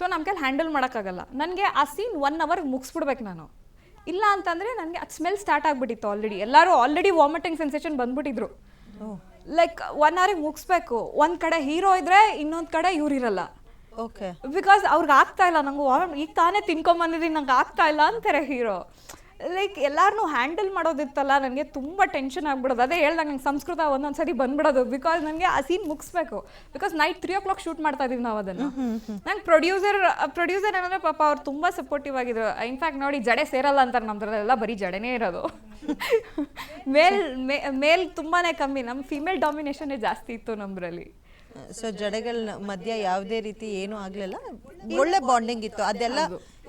So ನಮ್ಮ ಕೈಲಿ handle ಮಾಡೋಕ್ಕಾಗಲ್ಲ. ನನಗೆ ಆ ಸೀನ್ 1 ಅವರ್ಗೆ ಮುಗಿಸ್ಬಿಡ್ಬೇಕು ನಾನು. ಇಲ್ಲ ಅಂತಂದರೆ ನನಗೆ ಅದು ಸ್ಮೆಲ್ ಸ್ಟಾರ್ಟ್ ಆಗಿಬಿಟ್ಟಿತ್ತು ಆಲ್ರೆಡಿ. ಎಲ್ಲರೂ ಆಲ್ರೆಡಿ ವಾಮಿಟಿಂಗ್ ಸೆನ್ಸೇಷನ್ ಬಂದ್ಬಿಟ್ಟಿದ್ರು. ಲೈಕ್ 1 ಅವರಿಗೆ ಮುಗಿಸ್ಬೇಕು. ಒಂದು ಕಡೆ ಹೀರೋ ಇದ್ದರೆ ಇನ್ನೊಂದು ಕಡೆ ಇವ್ರಿರಲ್ಲ. ಓಕೆ. ಬಿಕಾಸ್ ಅವ್ರಿಗೆ ಆಗ್ತಾ ಇಲ್ಲ, ನಂಗೆ ಈಗ ತಾನೇ ತಿನ್ಕೊಂಬಂದಿದ್ದೀನಿ, ನಂಗೆ ಆಗ್ತಾ ಇಲ್ಲ ಅಂತಾರೆ ಹೀರೋ. ಲೈಕ್ ಎಲ್ಲಾರನ್ನೂ ಹ್ಯಾಂಡಲ್ ಮಾಡೋದಿತ್ತಲ್ಲ, ನನಗೆ ತುಂಬ ಟೆನ್ಷನ್ ಆಗ್ಬಿಡೋದು. ಅದೇ ಹೇಳ್ದಂಗೆ ನಂಗೆ ಸಂಸ್ಕೃತ ಒಂದೊಂದು ಸರಿ ಬಂದ್ಬಿಡೋದು. ಬಿಕಾಸ್ ನನಗೆ ಆ ಸೀನ್ ಮುಗಿಸ್ಬೇಕು. ಬಿಕಾಸ್ ನೈಟ್ 3 o'clock ಶೂಟ್ ಮಾಡ್ತಾ ಇದೀವಿ ನಾವು ಅದನ್ನು. ನಂಗೆ ಪ್ರೊಡ್ಯೂಸರ್ ಏನಂದರೆ ಪಾಪ ಅವ್ರು ತುಂಬ ಸಪೋರ್ಟಿವ್ ಆಗಿದ್ರು. ಇನ್ಫ್ಯಾಕ್ಟ್ ನೋಡಿ, ಜಡೆ ಸೇರಲ್ಲ ಅಂತಾರೆ ನಮ್ದ್ರಲ್ಲೆಲ್ಲ, ಬರೀ ಜಡೆನೇ ಇರೋದು. ಮೇಲ್ ತುಂಬಾ ಕಮ್ಮಿ, ನಮ್ಮ ಫಿಮೇಲ್ ಡಾಮಿನೇಷನ್ನೇ ಜಾಸ್ತಿ ಇತ್ತು ನಮ್ಮದ್ರಲ್ಲಿ. ಸೊ ಜಡೆಗಳ ಮಧ್ಯ ಯಾವುದೇ ರೀತಿ ಏನೂ ಆಗಲಿಲ್ಲ, ಒಳ್ಳೆ ಬಾಂಡಿಂಗ್ ಇತ್ತು. ಅದೆಲ್ಲ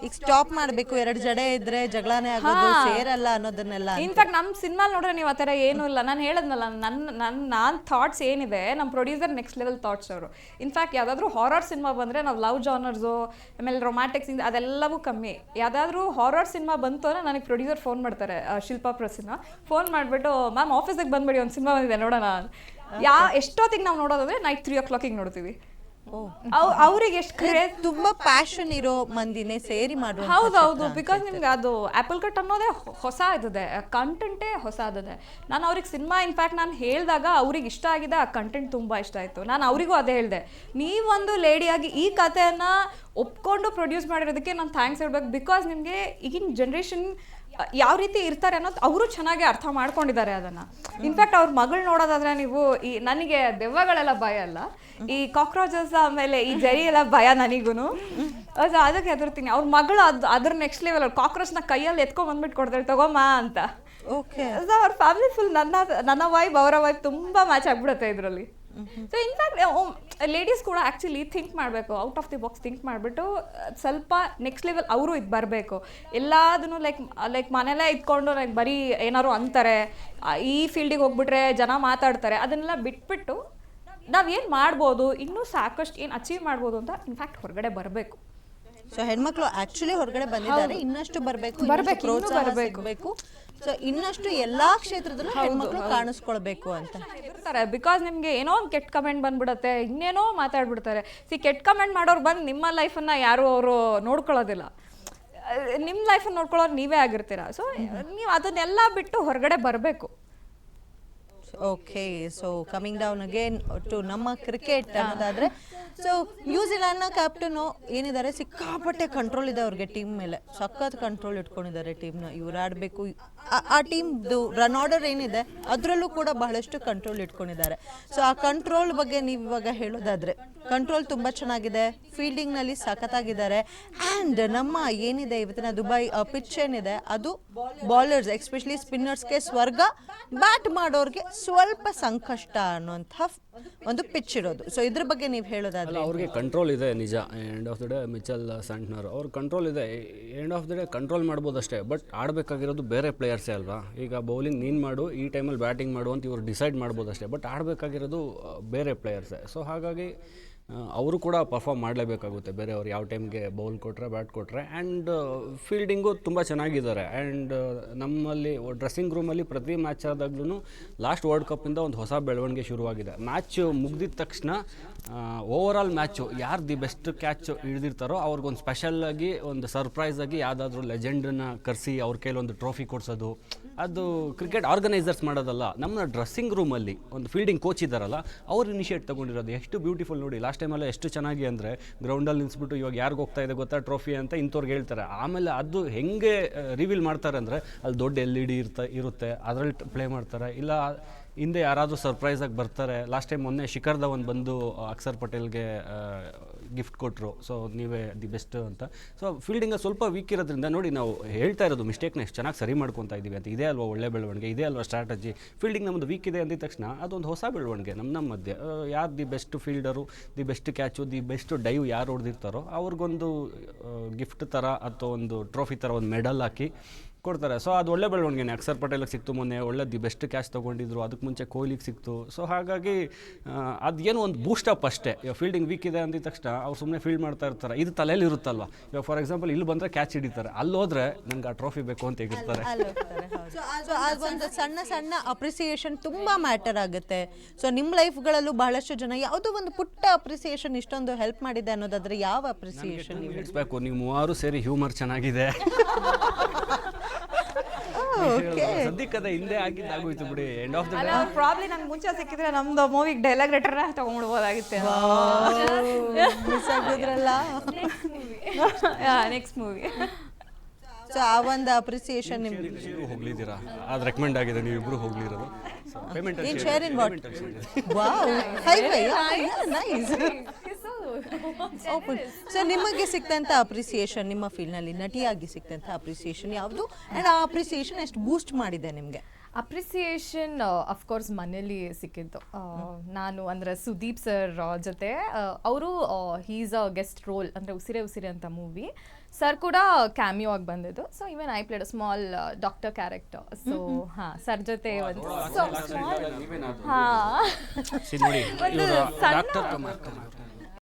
ಈಗ ಸ್ಟಾಪ್ ಮಾಡಬೇಕು, 2 ಜಡೆ ಇದ್ರೆ ಜಗಳನೇ ಆಗೋದು, ಸೇರಲ್ಲ ಅನ್ನೋದನ್ನೆಲ್ಲ. ಇನ್ಫ್ಯಾಕ್ಟ್ ನಮ್ಮ ಸಿನಿಮಾ ನೋಡ್ರೆ ನೀವು ಆ ಥರ ಏನೂ ಇಲ್ಲ. ನಾನು ಹೇಳಿದ್ನಲ್ಲ, ನಾನು ಥಾಟ್ಸ್ ಏನಿದೆ, ನಮ್ಮ ಪ್ರೊಡ್ಯೂಸರ್ ನೆಕ್ಸ್ಟ್ ಲೆವೆಲ್ ಥಾಟ್ಸ್ ಅವರು. ಇನ್ಫ್ಯಾಕ್ಟ್ ಯಾವುದಾದ್ರೂ ಹಾರರ್ ಸಿನಿಮಾ ಬಂದರೆ ನಾವು ಲವ್ ಜಾನರ್ಸು, ಆಮೇಲೆ ರೊಮ್ಯಾಟಿಕ್ ಸೀನ್ಸ್ ಅದೆಲ್ಲವೂ ಕಮ್ಮಿ. ಯಾವುದಾದ್ರೂ ಹಾರರ್ ಸಿನಿಮಾ ಬಂತು ಅಂದರೆ ನನಗೆ ಪ್ರೊಡ್ಯೂಸರ್ ಫೋನ್ ಮಾಡ್ತಾರೆ, ಶಿಲ್ಪಾ ಪ್ರಸನ್ನ ಫೋನ್ ಮಾಡಿಬಿಟ್ಟು, ಮ್ಯಾಮ್ ಆಫೀಸಿಗೆ ಬಂದ್ಬಿಡಿ, ಒಂದು ಸಿನಿಮಾ ಬಂದಿದೆ ನೋಡೋಣ. ಎಷ್ಟೊತ್ತಿಗೆ ನಾವು ನೋಡೋದಂದ್ರೆ ನೈಟ್ 3 o'clock ನೋಡ್ತೀವಿ. ಅವ್ರಿಗೆ ಎಷ್ಟು ಕ್ರೇಜ್, ತುಂಬಾ ಪ್ಯಾಷನ್ ಇರೋ ಮಂದಿನೇ ಸೇರಿ ಮಾಡುವ. ಹೌದೌದು. ಬಿಕಾಸ್ ನಿಮ್ಗೆ ಅದು ಆ್ಯಪಲ್ ಕಟ್ ಅನ್ನೋದೇ ಹೊಸ ಇದಿದೆ, ಕಂಟೆಂಟೇ ಹೊಸ ಅದಿದೆ. ನಾನು ಅವ್ರಿಗೆ ಸಿನಿಮಾ ಇನ್ಫ್ಯಾಕ್ಟ್ ನಾನು ಹೇಳಿದಾಗ ಅವ್ರಿಗೆ ಇಷ್ಟ ಆಗಿದೆ, ಆ ಕಂಟೆಂಟ್ ತುಂಬ ಇಷ್ಟ ಆಯಿತು. ನಾನು ಅವರಿಗೂ ಅದೇ ಹೇಳಿದೆ, ನೀವೊಂದು ಲೇಡಿಯಾಗಿ ಈ ಕಥೆಯನ್ನು ಒಪ್ಕೊಂಡು ಪ್ರೊಡ್ಯೂಸ್ ಮಾಡಿರೋದಕ್ಕೆ ನಾನು ಥ್ಯಾಂಕ್ಸ್ ಹೇಳ್ಬೇಕು. ಬಿಕಾಸ್ ನಿಮಗೆ ಈಗಿನ ಜನ್ರೇಷನ್ ಯಾವ ರೀತಿ ಇರ್ತಾರೆ ಅನ್ನೋದು ಅವರು ಚೆನ್ನಾಗಿ ಅರ್ಥ ಮಾಡ್ಕೊಂಡಿದ್ದಾರೆ ಅದನ್ನು. ಇನ್ಫ್ಯಾಕ್ಟ್ ಅವ್ರ ಮಗಳು ನೋಡೋದಾದ್ರೆ ನೀವು, ಈ ನನಗೆ ದೆವ್ವಗಳೆಲ್ಲ ಭಯ ಅಲ್ಲ, ಈ ಕಾಕ್ರೋಚಸ್ ಆಮೇಲೆ ಈ ಜರಿ ಎಲ್ಲ ಭಯ ನನಗೂ. ಅದಕ್ಕೆ ಹೆದರ್ತೀನಿ. ಅವ್ರ ಮಗಳು ಅದ್ರ ನೆಕ್ಸ್ಟ್ ಲೆವೆಲ್, ಅವ್ರು ಕಾಕ್ರೋಚ್ನ ಕೈಯಲ್ಲಿ ಎತ್ಕೊಂಡ್ ಬಂದ್ಬಿಟ್ಟು ಕೊಡ್ತಾರೆ, ತಗೋಮ್ಮ ಅಂತ. ಓಕೆ. ಸೊ ಅವ್ರ ಫ್ಯಾಮಿಲಿ ಫುಲ್ ನನ್ನ ವೈಬ್ ಅವರ ವೈಬ್ ತುಂಬ ಮ್ಯಾಚ್ ಆಗ್ಬಿಡುತ್ತೆ ಇದರಲ್ಲಿ. ಸೊ ಇನ್ಫ್ಯಾಕ್ಟ್ ಲೇಡೀಸ್ ಕೂಡ ಆ್ಯಕ್ಚುಲಿ ಥಿಂಕ್ ಮಾಡಬೇಕು, out of the box think ಮಾಡಿಬಿಟ್ಟು ಸ್ವಲ್ಪ ನೆಕ್ಸ್ಟ್ ಲೆವೆಲ್ ಅವರು ಇದು ಬರಬೇಕು. ಎಲ್ಲದನ್ನು ಲೈಕ್ ಮನೆಯಲ್ಲೇ ಇದ್ಕೊಂಡು ಲೈಕ್ ಬರೀ ಏನಾದ್ರು ಅಂತಾರೆ, ಈ ಫೀಲ್ಡಿಗೆ ಹೋಗ್ಬಿಟ್ರೆ ಜನ ಮಾತಾಡ್ತಾರೆ, ಅದನ್ನೆಲ್ಲ ಬಿಟ್ಬಿಟ್ಟು ನಾವೇನು ಮಾಡ್ಬೋದು, ಇನ್ನೂ ಸಾಕಷ್ಟು ಏನು ಅಚೀವ್ ಮಾಡ್ಬೋದು ಅಂತ ಇನ್ಫ್ಯಾಕ್ಟ್ ಹೊರಗಡೆ ಬರಬೇಕು. ಸೊ ಹೆಣ್ಮಕ್ಳು ಆಕ್ಚುಲಿ ಹೊರಗಡೆ ಬಂದಿದ್ದಾರೆ, ಇನ್ನಷ್ಟು ಬರಬೇಕು. ಸೊ ಇನ್ನಷ್ಟು ಎಲ್ಲಾ ಕ್ಷೇತ್ರದಲ್ಲೂ ಹೆಣ್ಮಕ್ಳು ಕಾಣಿಸ್ಕೊಳ್ಬೇಕು ಅಂತ ಇರ್ತಾರೆ. ಬಿಕಾಸ್ ನಿಮ್ಗೆ ಏನೋ ಒಂದು ಕೆಟ್ಟ ಕಮೆಂಟ್ ಬಂದ್ಬಿಡುತ್ತೆ, ಇನ್ನೇನೋ ಮಾತಾಡ್ಬಿಡ್ತಾರೆ. ಕೆಟ್ಟ ಕಮೆಂಟ್ ಮಾಡೋರು ಬಂದು ನಿಮ್ಮ ಲೈಫನ್ನ ಯಾರು ಅವರು ನೋಡ್ಕೊಳ್ಳೋದಿಲ್ಲ, ನಿಮ್ಮ ಲೈಫನ್ನು ನೋಡ್ಕೊಳ್ಳೋರು ನೀವೇ ಆಗಿರ್ತೀರ. ಸೊ ನೀವು ಅದನ್ನೆಲ್ಲ ಬಿಟ್ಟು ಹೊರಗಡೆ ಬರಬೇಕು. Okay. So coming down again to ನಮ್ಮ ಕ್ರಿಕೆಟ್ ಅನ್ನೋದಾದ್ರೆ, ಸೊ ನ್ಯೂಜಿಲೆಂಡ್ನ ಕ್ಯಾಪ್ಟನು ಏನಿದ್ದಾರೆ, ಸಿಕ್ಕಾಪಟ್ಟೆ ಕಂಟ್ರೋಲ್ ಇದೆ ಅವ್ರಿಗೆ ಟೀಮ್ ಮೇಲೆ, ಸಖತ್ ಕಂಟ್ರೋಲ್ ಇಟ್ಕೊಂಡಿದ್ದಾರೆ ಟೀಮ್ನ. ಇವ್ರು ಆಡಬೇಕು, ಆ ಟೀಮ್ದು ರನ್ ಆರ್ಡರ್ ಏನಿದೆ ಅದರಲ್ಲೂ ಕೂಡ ಬಹಳಷ್ಟು ಕಂಟ್ರೋಲ್ ಇಟ್ಕೊಂಡಿದ್ದಾರೆ. ಸೊ ಆ ಕಂಟ್ರೋಲ್ ಬಗ್ಗೆ ನೀವು ಇವಾಗ ಹೇಳೋದಾದ್ರೆ, ಕಂಟ್ರೋಲ್ ತುಂಬ ಚೆನ್ನಾಗಿದೆ, ಫೀಲ್ಡಿಂಗ್ನಲ್ಲಿ ಸಖತ್ತಾಗಿದ್ದಾರೆ. ಆ್ಯಂಡ್ ನಮ್ಮ ಏನಿದೆ ಇವತ್ತಿನ ದುಬೈ ಪಿಚ್ ಏನಿದೆ, ಅದು ಬಾಲರ್ಸ್ ಎಸ್ಪೆಷಲಿ ಸ್ಪಿನ್ನರ್ಸ್ಗೆ ಸ್ವರ್ಗ, ಬ್ಯಾಟ್ ಮಾಡೋರಿಗೆ ಸ್ವಲ್ಪ ಸಂಕಷ್ಟ ಅನ್ನುವಂಥ ಒಂದು ಪಿಚ್ ಇರೋದು. ಸೊ ಇದ್ರ ಬಗ್ಗೆ ನೀವು ಹೇಳೋದಾದ್ರೆ, ಅವ್ರಿಗೆ ಕಂಟ್ರೋಲ್ ಇದೆ ನಿಜ. End of the day Mitchell Santner ಅವ್ರ ಕಂಟ್ರೋಲ್ ಇದೆ, end of the day control ಮಾಡ್ಬೋದು ಅಷ್ಟೇ. ಬಟ್ ಆಡಬೇಕಾಗಿರೋದು ಬೇರೆ ಪ್ಲೇಯರ್ಸೇ ಅಲ್ವಾ. ಈಗ ಬೌಲಿಂಗ್ ನೀನು ಮಾಡು, ಈ ಟೈಮಲ್ಲಿ ಬ್ಯಾಟಿಂಗ್ ಮಾಡು ಅಂತ ಇವ್ರು ಡಿಸೈಡ್ ಮಾಡ್ಬೋದು ಅಷ್ಟೇ. ಬಟ್ ಆಡಬೇಕಾಗಿರೋದು ಬೇರೆ ಪ್ಲೇಯರ್ಸೇ. ಸೊ ಹಾಗಾಗಿ ಅವರು ಕೂಡ ಪರ್ಫಾರ್ಮ್ ಮಾಡಲೇಬೇಕಾಗುತ್ತೆ, ಬೇರೆ ಅವ್ರು ಯಾವ ಟೈಮ್ಗೆ ಬೌಲ್ ಕೊಟ್ಟರೆ ಬ್ಯಾಟ್ ಕೊಟ್ಟರೆ. ಆ್ಯಂಡ್ ಫೀಲ್ಡಿಂಗು ತುಂಬ ಚೆನ್ನಾಗಿದ್ದಾರೆ. ಆ್ಯಂಡ್ ನಮ್ಮಲ್ಲಿ ಡ್ರೆಸ್ಸಿಂಗ್ ರೂಮಲ್ಲಿ ಪ್ರತಿ ಮ್ಯಾಚ್ ಆದಾಗ್ಲೂ ಲಾಸ್ಟ್ ವರ್ಲ್ಡ್ ಕಪ್ಪಿಂದ ಒಂದು ಹೊಸ ಬೆಳವಣಿಗೆ ಶುರುವಾಗಿದೆ. ಮ್ಯಾಚ್ ಮುಗಿದಿದ ತಕ್ಷಣ ಓವರಾಲ್ ಮ್ಯಾಚು ಯಾರು ದಿ ಬೆಸ್ಟ್ ಕ್ಯಾಚ್ ಹಿಡಿದಿರ್ತಾರೋ ಅವ್ರಿಗೊಂದು ಸ್ಪೆಷಲಾಗಿ ಒಂದು ಸರ್ಪ್ರೈಸಾಗಿ ಯಾವುದಾದ್ರೂ ಲೆಜೆಂಡನ್ನ ಕರೆಸಿ ಅವ್ರ ಕೈಲಿ ಒಂದು ಟ್ರೋಫಿ ಕೊಡಿಸೋದು, ಅದು ಕ್ರಿಕೆಟ್ ಆರ್ಗನೈಸರ್ಸ್ ಮಾಡೋದಲ್ಲ. ನಮ್ಮ ಡ್ರೆಸ್ಸಿಂಗ್ ರೂಮಲ್ಲಿ ಒಂದು ಫೀಲ್ಡಿಂಗ್ ಕೋಚ್ ಇದ್ದಾರಲ್ಲ, ಅವ್ರು ಇನಿಷಿಯೇಟ್ ತೊಗೊಂಡಿರೋದು ಎಷ್ಟು ಬ್ಯೂಟಿಫುಲ್ ನೋಡಿ. ಲಾಸ್ಟ್ ಟೈಮೆಲ್ಲ ಎಷ್ಟು ಚೆನ್ನಾಗಿ ಅಂದರೆ ಗ್ರೌಂಡಲ್ಲಿ ನಿಲ್ಲಿಸ್ಬಿಟ್ಟು ಇವಾಗ ಯಾರಿಗೆ ಹೋಗ್ತಾ ಇದೆ ಗೊತ್ತಾ ಟ್ರೋಫಿ ಅಂತ ಇಂಥವ್ರಿಗೆ ಹೇಳ್ತಾರೆ. ಆಮೇಲೆ ಅದು ಹೆಂಗೆ ರಿವೀಲ್ ಮಾಡ್ತಾರೆ ಅಂದರೆ, ಅಲ್ಲಿ ದೊಡ್ಡ LED ಇರುತ್ತೆ, ಅದರಲ್ಲಿ ಪ್ಲೇ ಮಾಡ್ತಾರೆ. ಇಲ್ಲ ಹಿಂದೆ ಯಾರಾದರೂ ಸರ್ಪ್ರೈಸಾಗಿ ಬರ್ತಾರೆ. ಲಾಸ್ಟ್ ಟೈಮ್ ಮೊನ್ನೆ ಶಿಖರ್ ಧವನ್ ಬಂದು ಅಕ್ಷರ್ ಪಟೇಲ್ಗೆ ಗಿಫ್ಟ್ ಕೊಟ್ಟರು, ಸೊ ನೀವೇ ದಿ ಬೆಸ್ಟ್ ಅಂತ. ಸೊ ಫೀಲ್ಡಿಂಗಲ್ಲಿ ಸ್ವಲ್ಪ ವೀಕ್ ಇರೋದ್ರಿಂದ ನೋಡಿ, ನಾವು ಹೇಳ್ತಾ ಇರೋದು ಮಿಸ್ಟೇಕ್ನ ಎಷ್ಟು ಚೆನ್ನಾಗಿ ಸರಿ ಮಾಡ್ಕೊತಾ ಇದ್ದೀವಿ ಅಂತ. ಇದೇ ಅಲ್ವಾ ಒಳ್ಳೆ ಬೆಳವಣಿಗೆ, ಇದೇ ಅಲ್ವಾ ಸ್ಟ್ರಾಟಜಿ. ಫೀಲ್ಡಿಂಗ್ ನಮ್ಮದು ವೀಕ್ ಇದೆ ಅಂದಿದ ತಕ್ಷಣ ಅದೊಂದು ಹೊಸ ಬೆಳವಣಿಗೆ ನಮ್ಮ ಮಧ್ಯೆ. ಯಾರು the best fielder, the best catch, the best dive ಯಾರು ಹೊಡೆದಿರ್ತಾರೋ ಅವ್ರಿಗೊಂದು ಗಿಫ್ಟ್ ಥರ ಅಥವಾ ಒಂದು ಟ್ರೋಫಿ ಥರ ಒಂದು ಮೆಡಲ್ ಹಾಕಿ ಕೊಡ್ತಾರೆ. ಸೊ ಅದು ಒಳ್ಳೆ ಬೆಳವಣಿಗೆ. ಅಕ್ಷರ್ ಪಟೇಲಿಗೆ ಸಿಕ್ತು ಮೊನ್ನೆ, ಒಳ್ಳೆ ದಿ ಬೆಸ್ಟ್ ಕ್ಯಾಚ್ ತೊಗೊಂಡಿದ್ರು. ಅದಕ್ಕೆ ಮುಂಚೆ ಕೊಹ್ಲಿಗೆ ಸಿಕ್ತು. ಸೊ ಹಾಗಾಗಿ ಅದೇನು ಒಂದು ಬೂಸ್ಟಪ್ ಅಷ್ಟೇ. ಇವಾಗ ಫೀಲ್ಡಿಂಗ್ ವೀಕ್ ಇದೆ ಅಂದಿದ ತಕ್ಷಣ ಅವ್ರು ಸುಮ್ಮನೆ ಫೀಲ್ಡ್ ಮಾಡ್ತಾ ಇರ್ತಾರೆ. ಇದು ತಲೆಯಲ್ಲಿ ಇರುತ್ತಲ್ವ. ಇವಾಗ ಫಾರ್ ಎಕ್ಸಾಂಪಲ್ ಇಲ್ಲಿ ಬಂದರೆ ಕ್ಯಾಚ್ ಹಿಡಿತಾರೆ, ಅಲ್ಲಿ ಹೋದ್ರೆ ನಂಗೆ ಆ ಟ್ರೋಫಿ ಬೇಕು ಅಂತ ಹೇಗಿರ್ತಾರೆ. ಸೊ ಅದೊಂದು ಸಣ್ಣ ಸಣ್ಣ ಅಪ್ರಿಸಿಯೇಷನ್ ತುಂಬಾ ಮ್ಯಾಟರ್ ಆಗುತ್ತೆ. ಸೊ ನಿಮ್ಮ ಲೈಫ್ಗಳಲ್ಲೂ ಬಹಳಷ್ಟು ಜನ ಯಾವುದೋ ಒಂದು ಪುಟ್ಟ ಅಪ್ರಿಸಿಯೇಷನ್ ಇಷ್ಟೊಂದು ಹೆಲ್ಪ್ ಮಾಡಿದೆ ಅನ್ನೋದಾದ್ರೆ ಯಾವ ಅಪ್ರಿಸಿಯೇಷನ್ ನೀವು ಬೇಕು? ನೀವು ಮೂವರು ಸೇರಿ ಹ್ಯೂಮರ್ ಚೆನ್ನಾಗಿದೆ. ಸದ್ಯಕ್ಕೆ ಅದ ಹಿಂದೆ ಆಗಿದ್ದಾಗೋಯ್ತು ಬಿಡಿ. ಎಂಡ್ ಆಫ್ ದ ಅಲ್ಲ ಪ್ರಾಬ್ಲಿ ನಂಗೆ ಮುಂಚೆ ಸಿಕ್ಕಿದ್ರೆ ನಮ್ದು ಮೂವಿಗೆ ಡೈಲಾಗ್ ರೈಟರ್ನ ತಗೊಂಡ್ಬೋದಾಗಿತ್ತೆ. ಮಿಸ್ ಆಗಿದ್ರಲ್ಲ. Next movie. ಸೊ ಆ ಒಂದು ಅಪ್ರಿಸಿಯೇಷನ್ ನಿಮ್ಗೆ ಹೋಗ್ಲಿದ್ದೀರಾ? ಅದು ರೆಕಮೆಂಡ್ ಆಗಿದೆ, ನೀವಿಬ್ರು ಹೋಗ್ಲಿರೋದು. ಪೇಮೆಂಟ್ ಏನ್ share in what? Wow, hi fi, nice. So ನಿಮಗೆ ಸಿಕ್ತಂತ ಅಪ್ರಿಸಿಯೇಷನ್, ನಿಮ್ಮ ಫೀಲ್ಡ್ನಲ್ಲಿ ನಟಿಯಾಗಿ ಸಿಕ್ತಂತ ಅಪ್ರಿಸಿಯೇಷನ್ ಯಾವುದು? ಆ್ಯಂಡ್ ಆ ಅಪ್ರಿಸಿಯೇಷನ್ ಎಷ್ಟು ಬೂಸ್ಟ್ ಮಾಡಿದೆ ನಿಮಗೆ? ಅಪ್ರಿಸಿಯೇಷನ್ ಅಫ್ಕೋರ್ಸ್ ಮನೇಲಿ ಸಿಕ್ಕಿದ್ದು. ನಾನು ಅಂದರೆ ಸುದೀಪ್ ಸರ್ ಜೊತೆ, ಅವರು ಹೀಸ್ ಅ ಗೆಸ್ಟ್ ರೋಲ್, ಅಂದರೆ ಉಸಿರೇ ಉಸಿರೇ ಅಂತ ಮೂವಿ. ಸರ್ ಕೂಡ ಕ್ಯಾಮಿಯೋ ಆಗಿ ಬಂದಿದ್ದು. So even I played small doctor character. So ಹಾಂ, ಸರ್ ಜೊತೆ ಒಂದು ನೋಡಿ, ಒಂದು ಸಣ್ಣ ಡಾಕ್ಟರ್